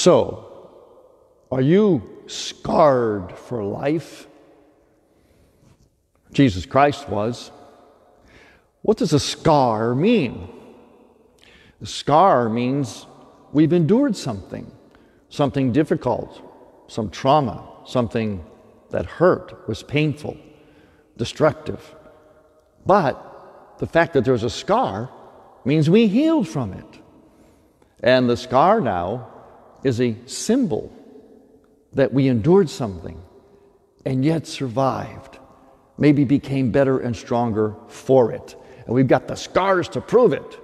So, are you scarred for life? Jesus Christ was. What does a scar mean? A scar means we've endured something difficult, some trauma, something that hurt, was painful, destructive. But the fact that there's a scar means we healed from it. And the scar now is a symbol that we endured something and yet survived, maybe became better and stronger for it. And we've got the scars to prove it.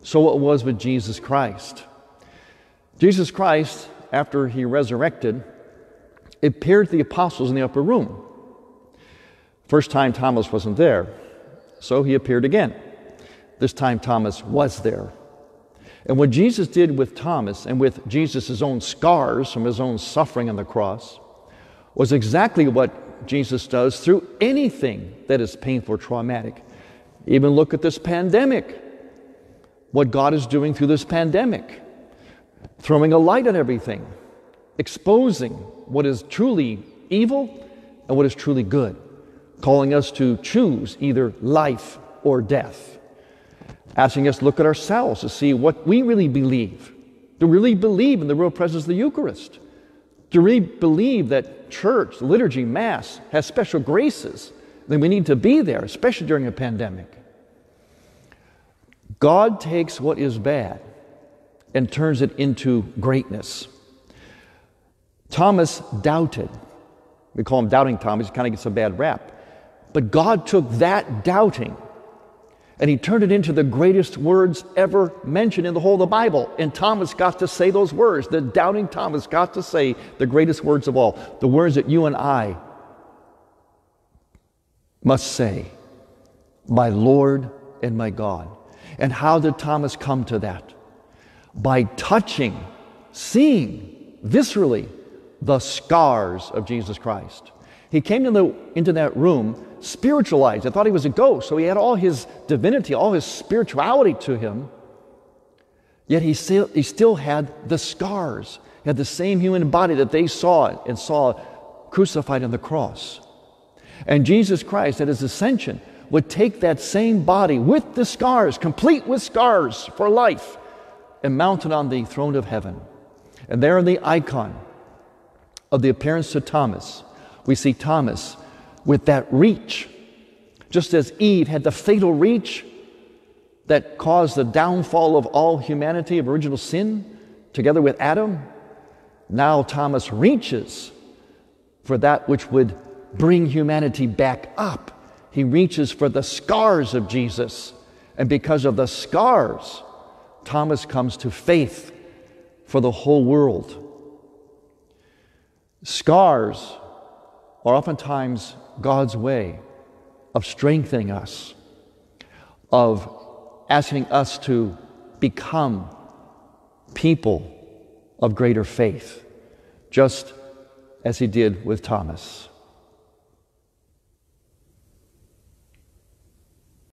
So it was with Jesus Christ. Jesus Christ, after he resurrected, appeared to the apostles in the upper room. First time Thomas wasn't there, so he appeared again. This time Thomas was there. And what Jesus did with Thomas and with Jesus' own scars from his own suffering on the cross was exactly what Jesus does through anything that is painful or traumatic. Even look at this pandemic, what God is doing through this pandemic, throwing a light on everything, exposing what is truly evil and what is truly good, calling us to choose either life or death. Asking us to look at ourselves to see what we really believe. Do we really believe in the real presence of the Eucharist? Do we really believe that church, liturgy, Mass has special graces? Then we need to be there, especially during a pandemic. God takes what is bad and turns it into greatness. Thomas doubted. We call him Doubting Thomas. He kind of gets a bad rap. But God took that doubting and he turned it into the greatest words ever mentioned in the whole of the Bible. And Thomas got to say those words. The doubting Thomas got to say the greatest words of all. The words that you and I must say, my Lord and my God. And how did Thomas come to that? By touching, seeing, viscerally, the scars of Jesus Christ. He came into that room spiritualized. I thought he was a ghost, so he had all his divinity, all his spirituality to him. Yet he still had the scars. He had the same human body that they saw and saw crucified on the cross. And Jesus Christ at his ascension would take that same body with the scars, complete with scars for life, and mount it on the throne of heaven. And there in the icon of the appearance to Thomas, we see Thomas with that reach. Just as Eve had the fatal reach that caused the downfall of all humanity, of original sin, together with Adam, now Thomas reaches for that which would bring humanity back up. He reaches for the scars of Jesus. And because of the scars, Thomas comes to faith for the whole world. Scars are oftentimes God's way of strengthening us, of asking us to become people of greater faith, just as he did with Thomas.